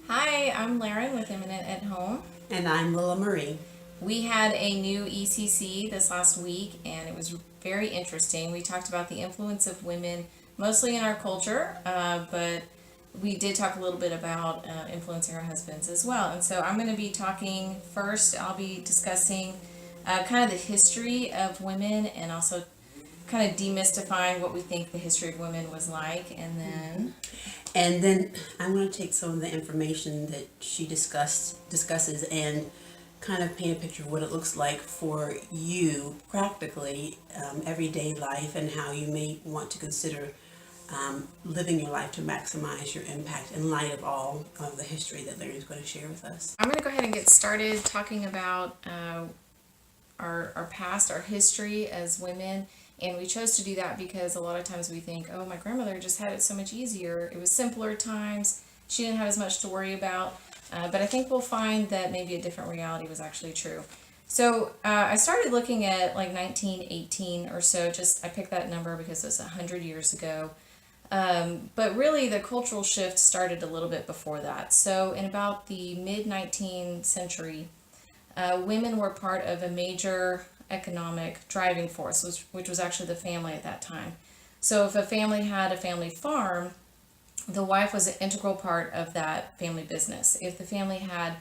Hi, I'm Laren with Imminent at Home. And I'm Lila Marie. We had a new ECC this last week and it was very interesting. We talked about the influence of women mostly in our culture, but we did talk a little bit about influencing our husbands as well. And so I'm going to be talking first, I'll be discussing kind of the history of women and also kind of demystifying what we think the history of women was like. And then I'm going to take some of the information that she discusses and kind of paint a picture of what it looks like for you practically, everyday life, and how you may want to consider living your life to maximize your impact in light of all of the history that Larry is going to share with us. I'm going to go ahead and get started talking about our past, our history as women. And we chose to do that because a lot of times we think, oh, my grandmother just had it so much easier. It was simpler times. She didn't have as much to worry about. But I think we'll find that maybe a different reality was actually true. So I started looking at like 1918 or so. Just I picked that number because it was 100 years ago. But really, the cultural shift started a little bit before that. So in about the mid 19th century, women were part of a major economic driving force, which was actually the family at that time. So if a family had a family farm, the wife was an integral part of that family business. If the family had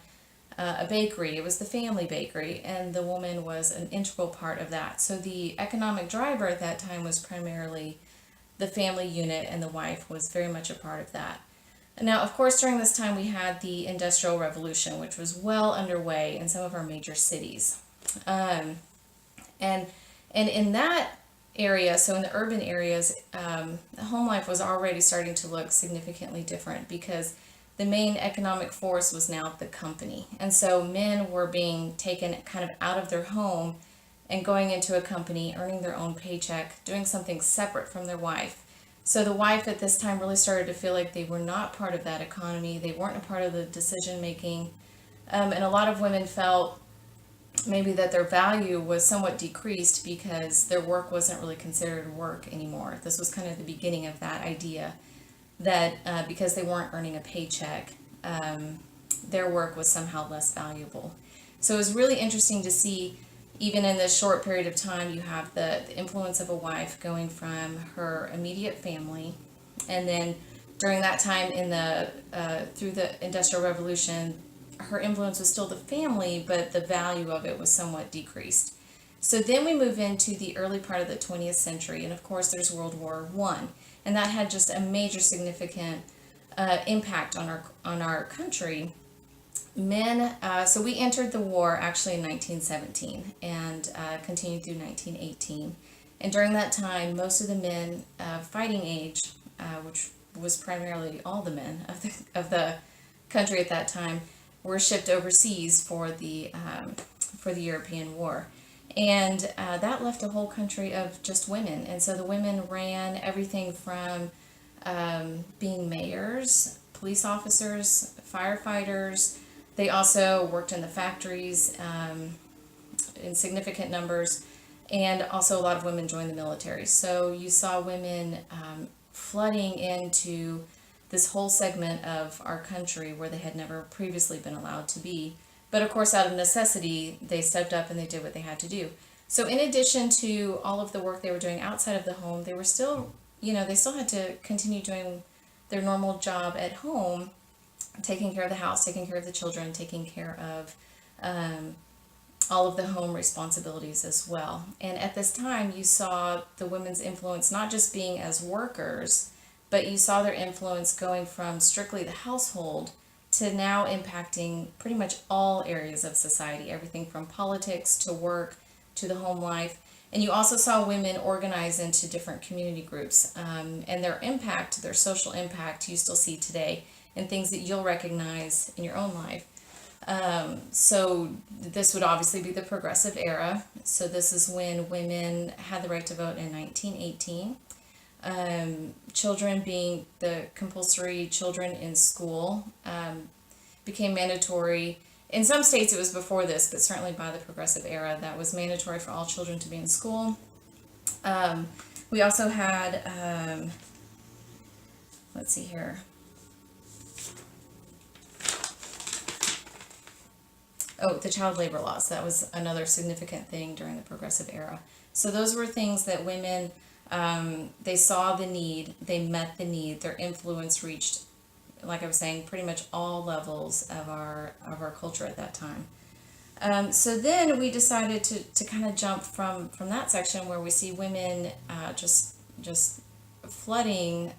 a bakery, it was the family bakery, and the woman was an integral part of that. So the economic driver at that time was primarily the family unit, and the wife was very much a part of that. Now, of course, during this time we had the Industrial Revolution, which was well underway in some of our major cities. Um, and and in that area, so in the urban areas, home life was already starting to look significantly different because the main economic force was now the company. And so men were being taken kind of out of their home and going into a company, earning their own paycheck, doing something separate from their wife. So the wife at this time really started to feel like they were not part of that economy. They weren't a part of the decision making. And a lot of women felt maybe that their value was somewhat decreased because their work wasn't really considered work anymore. This was kind of the beginning of that idea that because they weren't earning a paycheck, their work was somehow less valuable. So it was really interesting to see, even in this short period of time, you have the influence of a wife going from her immediate family, and then during that time in the through the Industrial Revolution, her influence was still the family, but the value of it was somewhat decreased. So then we move into the early part of the 20th century, and of course there's World War One, and that had just a major significant impact on our country. So we entered the war actually in 1917 and continued through 1918. And during that time, most of the men of fighting age, which was primarily all the men of the country at that time, were shipped overseas for the European War. And that left a whole country of just women. And so the women ran everything from being mayors, police officers, firefighters. They also worked in the factories in significant numbers. And also, a lot of women joined the military. So you saw women flooding into this whole segment of our country where they had never previously been allowed to be. But of course, out of necessity, they stepped up and they did what they had to do. So in addition to all of the work they were doing outside of the home, they were still, they still had to continue doing their normal job at home, taking care of the house, taking care of the children, taking care of all of the home responsibilities as well. And at this time, you saw the women's influence not just being as workers, but you saw their influence going from strictly the household to now impacting pretty much all areas of society, everything from politics to work to the home life. And you also saw women organize into different community groups, and their impact, their social impact, you still see today in things that you'll recognize in your own life. So this would obviously be the progressive era. So this is when women had the right to vote in 1918. Children being the compulsory children in school became mandatory. In some states it was before this, but certainly by the progressive era, that was mandatory for all children to be in school. We also had, let's see here, Oh, the child labor laws. That was another significant thing during the progressive era. So those were things that women, they saw the need, they met the need, their influence reached, like I was saying, pretty much all levels of our culture at that time. So then we decided to kind of jump from that section where we see women just flooding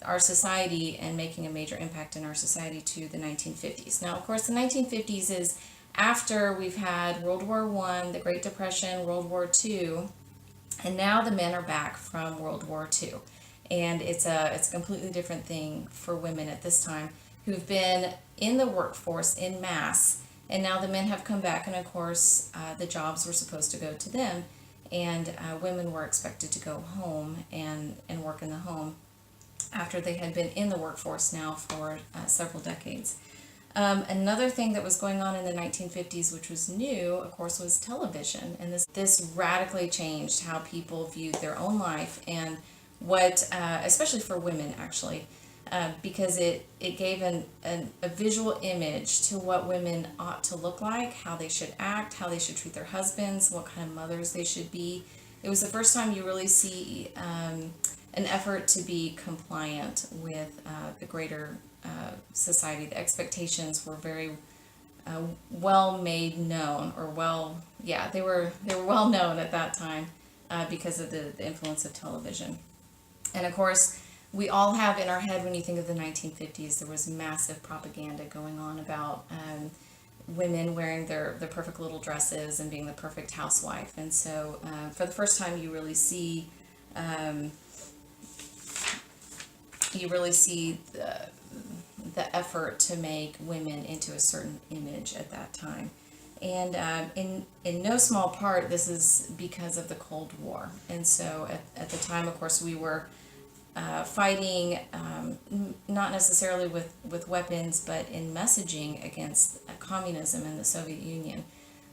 our society and making a major impact in our society to the 1950s. Now, of course, the 1950s is after we've had World War I, the Great Depression, World War II, and now the men are back from World War II. And it's a completely different thing for women at this time who've been in the workforce in mass, and now the men have come back, and of course, the jobs were supposed to go to them, and women were expected to go home and work in the home after they had been in the workforce now for several decades. Another thing that was going on in the 1950s, which was new, of course, was television. And this radically changed how people viewed their own life and what, especially for women actually, because it gave a visual image to what women ought to look like, how they should act, how they should treat their husbands, what kind of mothers they should be. It was the first time you really see an effort to be compliant with the greater society. The expectations were very well made known, or they were well known at that time because of the influence of television. And of course, we all have in our head, when you think of the 1950s, there was massive propaganda going on about women wearing their perfect little dresses and being the perfect housewife. And so for the first time, you really see the effort to make women into a certain image at that time. And in no small part, this is because of the Cold War. And so at the time, of course, we were fighting, not necessarily with weapons, but in messaging against communism in the Soviet Union.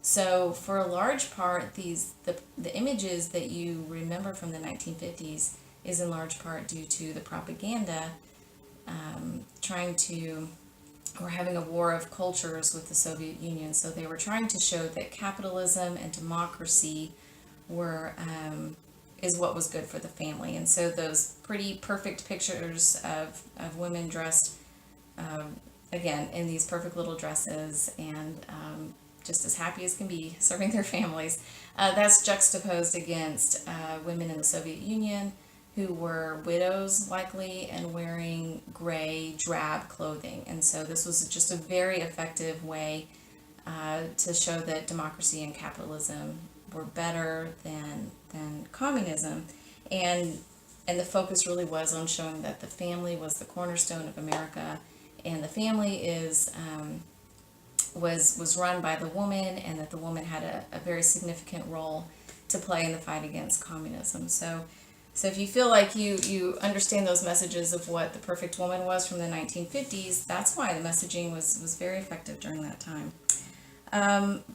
So for a large part, the images that you remember from the 1950s is in large part due to the propaganda we're having a war of cultures with the Soviet Union. So they were trying to show that capitalism and democracy is what was good for the family. And so those pretty perfect pictures of women dressed, again, in these perfect little dresses and just as happy as can be serving their families, that's juxtaposed against women in the Soviet Union who were widows likely and wearing gray, drab clothing. And so this was just a very effective way to show that democracy and capitalism were better than communism. And the focus really was on showing that the family was the cornerstone of America, and the family was run by the woman, and that the woman had a very significant role to play in the fight against communism. So if you feel like you understand those messages of what the perfect woman was from the 1950s, that's why the messaging was very effective during that time.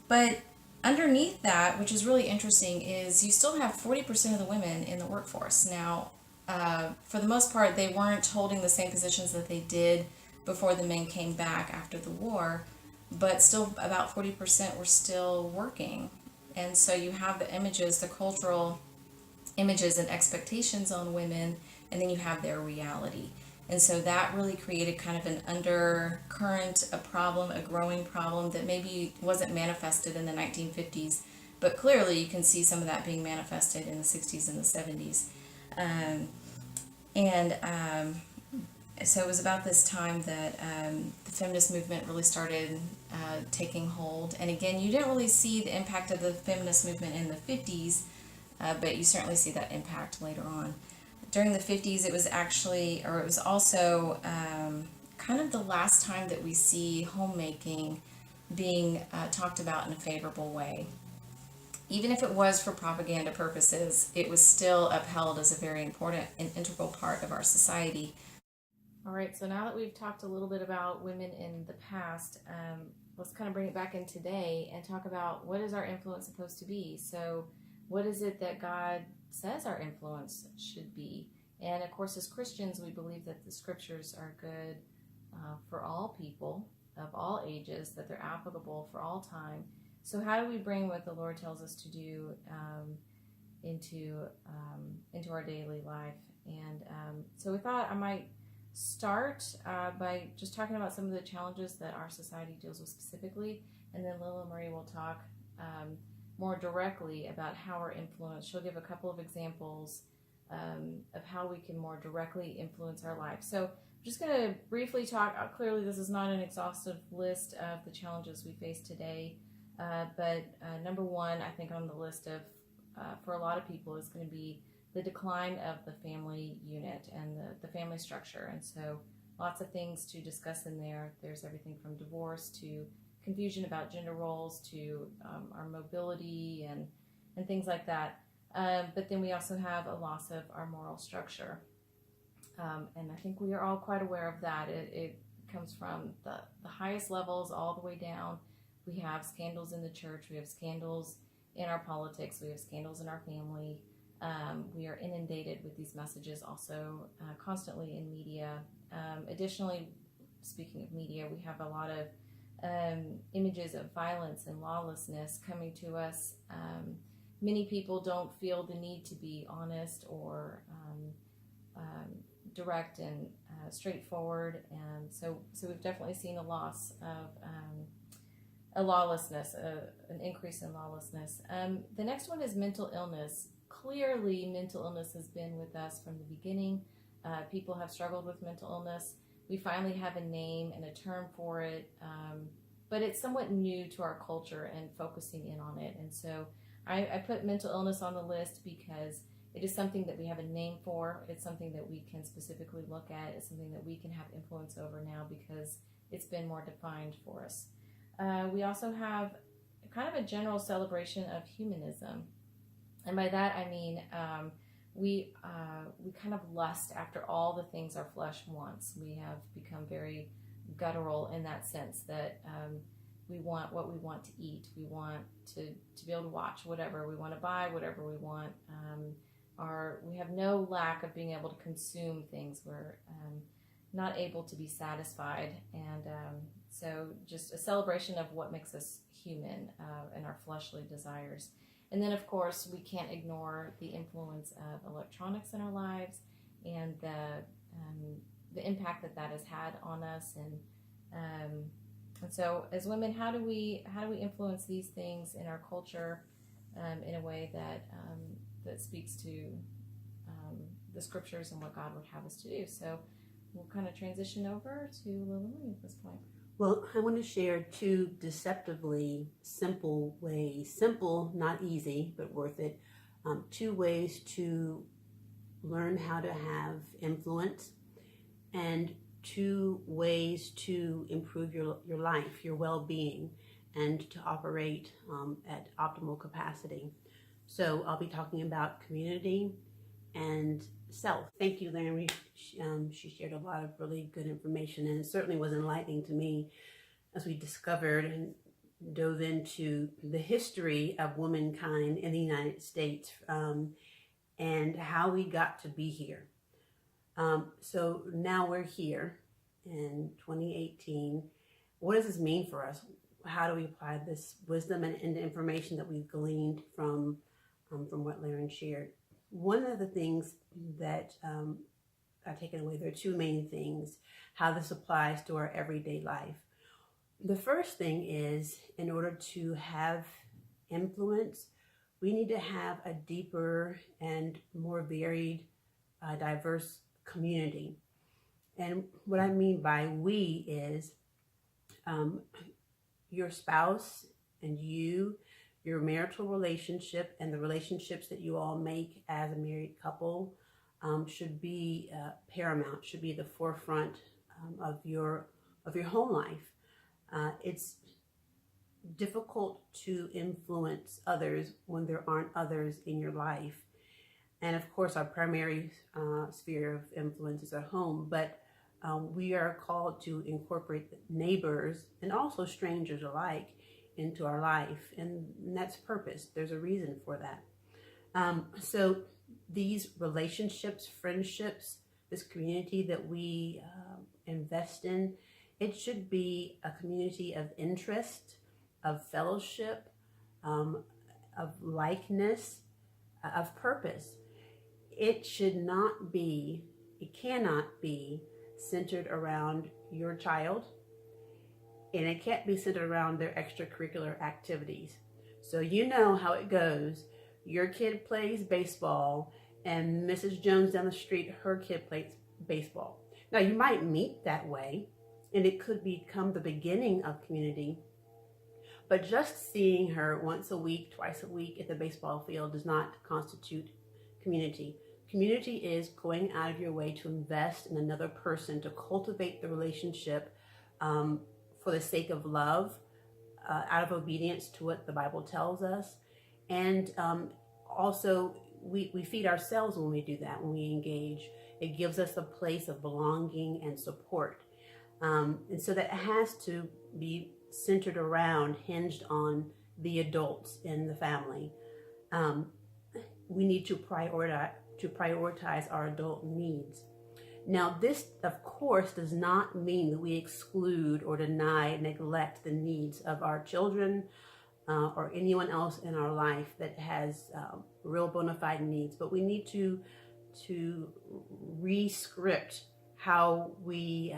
But underneath that, which is really interesting, is you still have 40% of the women in the workforce. Now, for the most part, they weren't holding the same positions that they did before the men came back after the war, but still about 40% were still working. And so you have the images, the cultural images and expectations on women, and then you have their reality. And so that really created kind of an undercurrent, a problem, a growing problem that maybe wasn't manifested in the 1950s, but clearly you can see some of that being manifested in the 60s and the 70s. So it was about this time that the feminist movement really started taking hold. And again, you didn't really see the impact of the feminist movement in the 50s, but you certainly see that impact later on. During the 50s, it was also kind of the last time that we see homemaking being talked about in a favorable way. Even if it was for propaganda purposes, it was still upheld as a very important and integral part of our society. All right, so now that we've talked a little bit about women in the past, let's kind of bring it back in today and talk about what is our influence supposed to be. So what is it that God says our influence should be? And of course, as Christians, we believe that the scriptures are good for all people. of all ages, that they're applicable for all time. So how do we bring what the Lord tells us to do into our daily life? And so we thought I might start by just talking about some of the challenges that our society deals with specifically, and then Lila Marie will talk more directly about how we're influenced. She'll give a couple of examples of how we can more directly influence our life. So I'm just going to briefly talk. Clearly, this is not an exhaustive list of the challenges we face today, but number one, I think on the list of for a lot of people is going to be the decline of the family unit and the family structure. And so lots of things to discuss in there. There's everything from divorce to confusion about gender roles to our mobility and things like that. But then we also have a loss of our moral structure. And I think we are all quite aware of that. It comes from the highest levels all the way down. We have scandals in the church. We have scandals in our politics. We have scandals in our family. We are inundated with these messages also constantly in media. Additionally, speaking of media, we have a lot of images of violence and lawlessness coming to us. Many people don't feel the need to be honest or direct and straightforward, and so we've definitely seen a loss of a lawlessness, an increase in lawlessness. The next one is mental illness. Clearly, mental illness has been with us from the beginning. People have struggled with mental illness. We finally have a name and a term for it, but it's somewhat new to our culture and focusing in on it. And so I put mental illness on the list because it is something that we have a name for. It's something that we can specifically look at. It's something that we can have influence over now because it's been more defined for us. We also have kind of a general celebration of humanism. And by that I mean we kind of lust after all the things our flesh wants. We have become very guttural in that sense that we want what we want to eat. We want to be able to watch whatever. We want to buy whatever we want. We have no lack of being able to consume things. We're not able to be satisfied. And so just a celebration of what makes us human and our fleshly desires. And then, of course, we can't ignore the influence of electronics in our lives and the impact that has had on us. And so, as women, how do we influence these things in our culture in a way that speaks to the scriptures and what God would have us to do? So, we'll kind of transition over to Lila Marie at this point. Well, I want to share two deceptively simple ways, simple, not easy, but worth it, 2 ways to learn how to have influence, and 2 ways to improve your life, your well-being, and to operate at optimal capacity. So I'll be talking about community and self. Thank you, Larry. She shared a lot of really good information, and it certainly was enlightening to me as we discovered and dove into the history of womankind in the United States and how we got to be here. So now we're here in 2018. What does this mean for us? How do we apply this wisdom and the information that we've gleaned from what Larry shared? One of the things that I've taken away, there are 2 main things, how this applies to our everyday life. The first thing is, in order to have influence, we need to have a deeper and more varied, diverse community. And what I mean by we is your spouse and your marital relationship and the relationships that you all make as a married couple should be paramount, should be the forefront of your home life. It's difficult to influence others when there aren't others in your life. And of course, our primary sphere of influence is at home, but we are called to incorporate neighbors and also strangers alike into our life, and that's purpose. There's a reason for that. So these relationships, friendships, this community that we invest in It should be a community of interest, of fellowship, of likeness, of purpose. It should not be, it cannot be centered around your child, and it can't be centered around their extracurricular activities. So you know how it goes. Your kid plays baseball, and Mrs. Jones down the street, her kid plays baseball. Now, you might meet that way, and it could become the beginning of community, but just seeing her once a week, twice a week at the baseball field does not constitute community. Community is going out of your way to invest in another person, to cultivate the relationship for the sake of love, out of obedience to what the Bible tells us. And also, we feed ourselves when we do that, when we engage. It gives us a place of belonging and support. And so that has to be centered around, hinged on the adults in the family. We need to prioritize our adult needs. Now, this, of course, does not mean that we exclude or deny, neglect the needs of our children or anyone else in our life that has real bona fide needs. But we need to re-script how we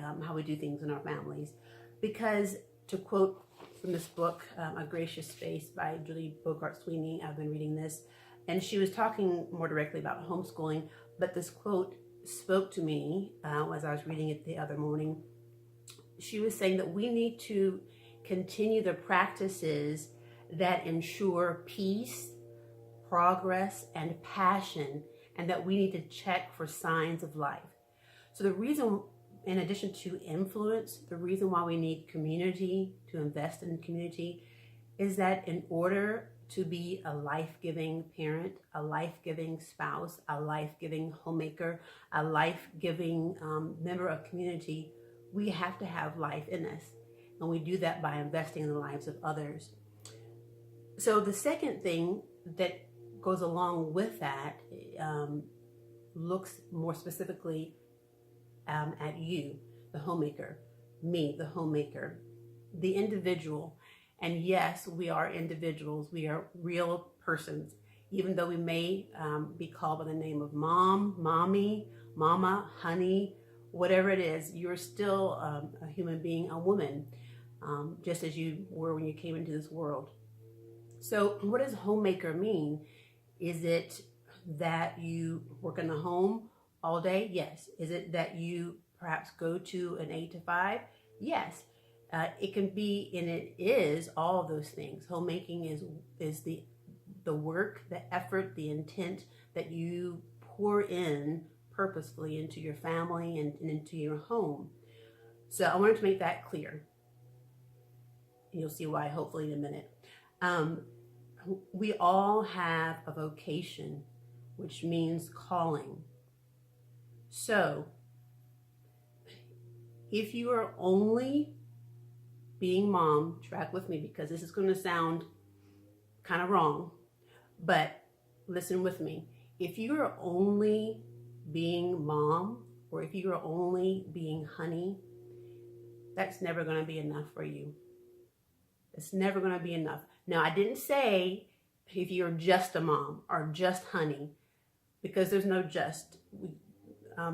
do things in our families. Because, to quote from this book, A Gracious Space by Julie Bogart Sweeney, I've been reading this, and she was talking more directly about homeschooling, but this quote spoke to me as I was reading it the other morning. She was saying that we need to continue the practices that ensure peace, progress, and passion, and that we need to check for signs of life. So the reason, in addition to influence, the reason why we need community, to invest in community, is that in order to be a life-giving parent, a life-giving spouse, a life-giving homemaker, a life-giving member of community, we have to have life in us. And we do that by investing in the lives of others. So the second thing that goes along with that looks more specifically at you, the homemaker, me, the homemaker, the individual. And yes, we are individuals. We are real persons. Even though we may be called by the name of mom, mommy, mama, honey, whatever it is, you're still a human being, a woman, just as you were when you came into this world. So what does homemaker mean? Is it that you work in the home all day? Yes. Is it that you perhaps go to an 8 to 5? Yes. It can be, and it is, all of those things. Homemaking is the work, the effort, the intent that you pour in purposefully into your family and into your home. So I wanted to make that clear. You'll see why hopefully in a minute. We all have a vocation, which means calling. So if you are only being mom, track with me because this is going to sound kind of wrong, but listen with me. If you are only being mom, or if you are only being honey, that's never going to be enough for you. It's never going to be enough. Now, I didn't say if you're just a mom or just honey, because there's no just.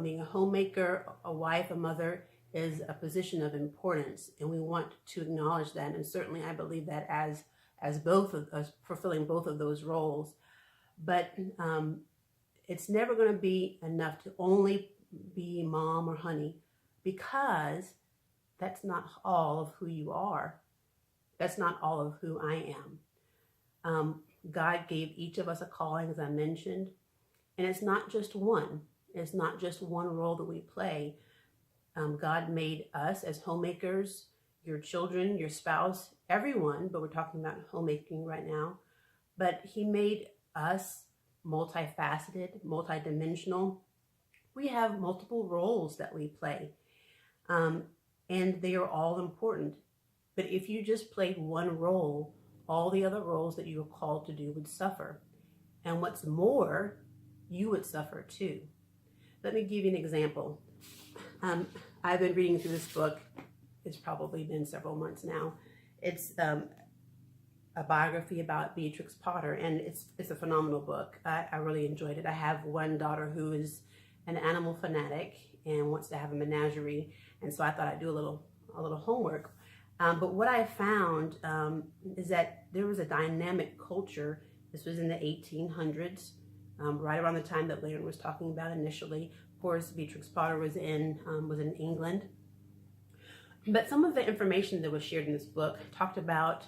Being a homemaker, a wife, a mother is a position of importance, and we want to acknowledge that. And certainly, I believe that as both of us fulfilling both of those roles. But it's never going to be enough to only be mom or honey, because that's not all of who you are. That's not all of who I am. God gave each of us a calling, as I mentioned, and it's not just one. It's not just one role that we play. God made us as homemakers, your children, your spouse, everyone, but we're talking about homemaking right now. But He made us multifaceted, multidimensional. We have multiple roles that we play, and they are all important. But if you just played one role, all the other roles that you were called to do would suffer. And what's more, you would suffer too. Let me give you an example. I've been reading through this book, it's probably been several months now. It's a biography about Beatrix Potter, and it's a phenomenal book. I really enjoyed it. I have one daughter who is an animal fanatic and wants to have a menagerie, and so I thought I'd do a little homework. But what I found is that there was a dynamic culture. This was in the 1800s, right around the time that Larry was talking about initially. Of course, Beatrix Potter was in England. But some of the information that was shared in this book talked about,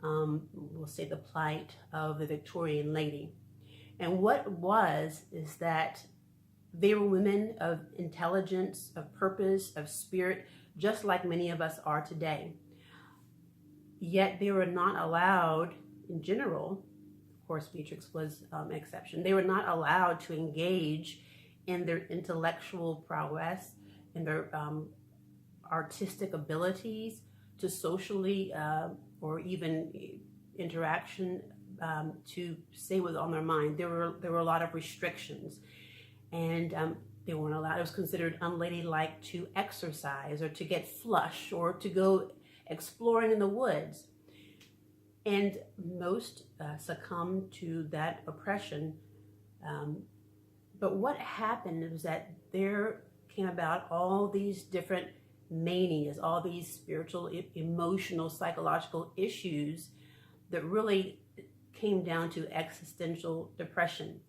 we'll say, the plight of the Victorian lady. And what it was is that they were women of intelligence, of purpose, of spirit, just like many of us are today. Yet they were not allowed, in general, of course Beatrix was an exception, they were not allowed to engage in their intellectual prowess, in their artistic abilities, to socially or even interaction to say what was on their mind. There were a lot of restrictions, and they weren't allowed. It was considered unladylike to exercise or to get flush or to go exploring in the woods. And most succumbed to that oppression. But what happened was that there came about all these different manias, all these spiritual, emotional, psychological issues that really came down to existential depression.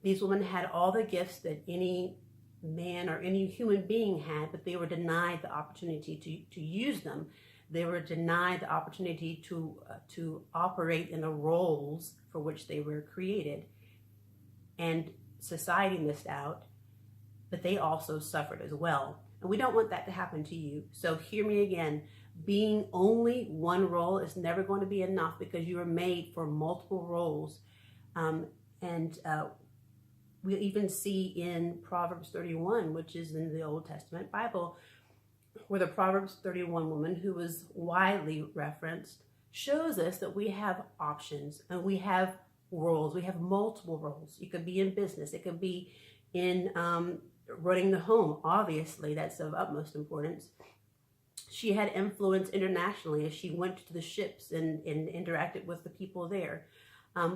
These women had all the gifts that any man or any human being had, but they were denied the opportunity to use them. They were denied the opportunity to operate in the roles for which they were created. And society missed out, but they also suffered as well. And we don't want that to happen to you. So hear me again. Being only one role is never going to be enough, because you are made for multiple roles. We even see in Proverbs 31, which is in the Old Testament Bible, where the Proverbs 31 woman, who was widely referenced, shows us that we have options and we have roles. We have multiple roles. You could be in business. It could be in running the home. Obviously, that's of utmost importance. She had influence internationally as she went to the ships and interacted with the people there.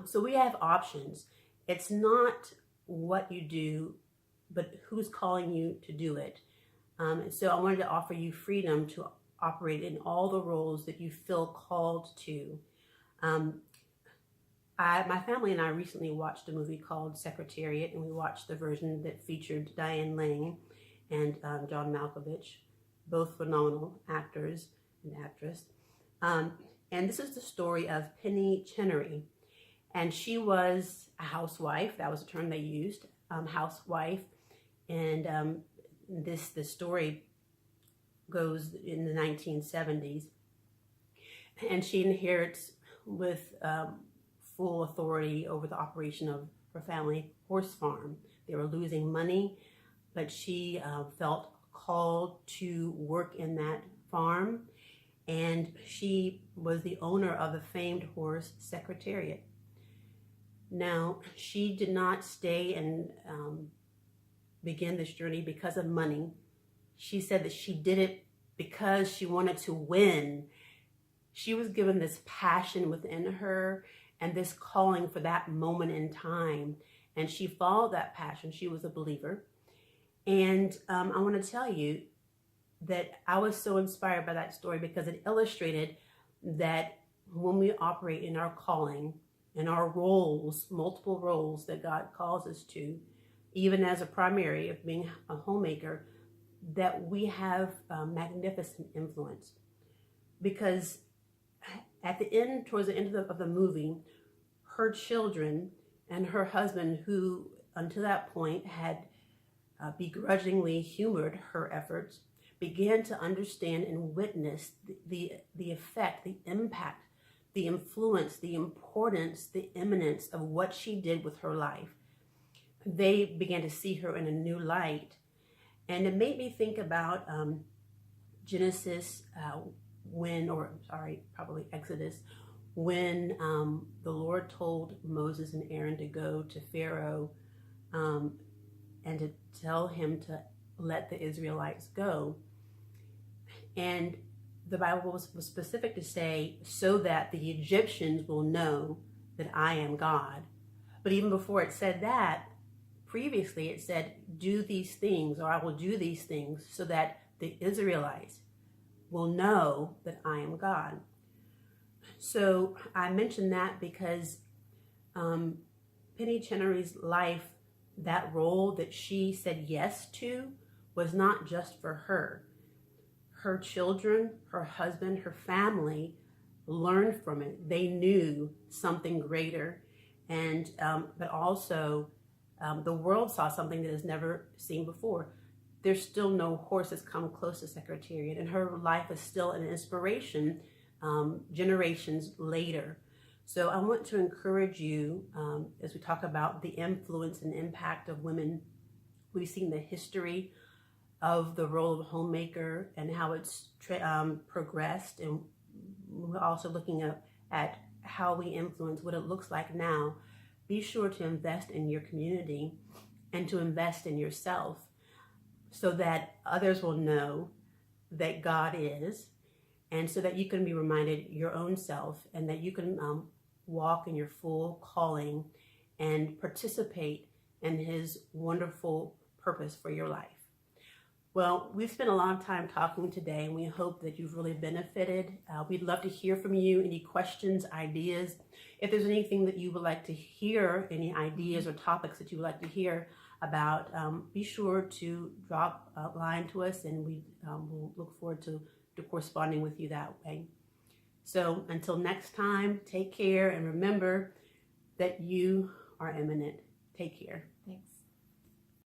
So we have options. It's not what you do, but who's calling you to do it. So I wanted to offer you freedom to operate in all the roles that you feel called to. My family and I recently watched a movie called Secretariat, and we watched the version that featured Diane Lane and John Malkovich, both phenomenal actors and actress. And this is the story of Penny Chenery. And she was a housewife. That was the term they used, housewife. And this story goes in the 1970s. And she inherits with full authority over the operation of her family horse farm. They were losing money, but she felt called to work in that farm. And she was the owner of the famed horse Secretariat. Now, she did not stay and begin this journey because of money. She said that she did it because she wanted to win. She was given this passion within her and this calling for that moment in time. And she followed that passion. She was a believer. And I want to tell you that I was so inspired by that story, because it illustrated that when we operate in our calling, in our roles, multiple roles that God calls us to, even as a primary of being a homemaker, that we have magnificent influence. Because at the end, towards the end of the movie, her children and her husband, who until that point had begrudgingly humored her efforts, began to understand and witness the effect, the impact, the influence, the importance, the eminence of what she did with her life. They began to see her in a new light. And it made me think about Exodus, when the Lord told Moses and Aaron to go to Pharaoh and to tell him to let the Israelites go. And the Bible was specific to say, so that the Egyptians will know that I am God. But even before it said that, previously it said, do these things, or I will do these things, so that the Israelites will know that I am God. So I mention that because Penny Chenery's life, that role that she said yes to, was not just for her. Her children, her husband, her family learned from it. They knew something greater, and but also the world saw something that is never seen before. There's still no horse that's come close to Secretariat, and her life is still an inspiration generations later. So I want to encourage you as we talk about the influence and impact of women. We've seen the history of the role of homemaker and how it's progressed, and we're also looking at how we influence what it looks like now. Be sure to invest in your community and to invest in yourself so that others will know that God is, and so that you can be reminded your own self, and that you can walk in your full calling and participate in His wonderful purpose for your life. Well, we've spent a long time talking today, and we hope that you've really benefited. We'd love to hear from you, any questions, ideas. If there's anything that you would like to hear, any ideas or topics that you would like to hear about, be sure to drop a line to us, and we will look forward to corresponding with you that way. So until next time, take care, and remember that you are eminent. Take care.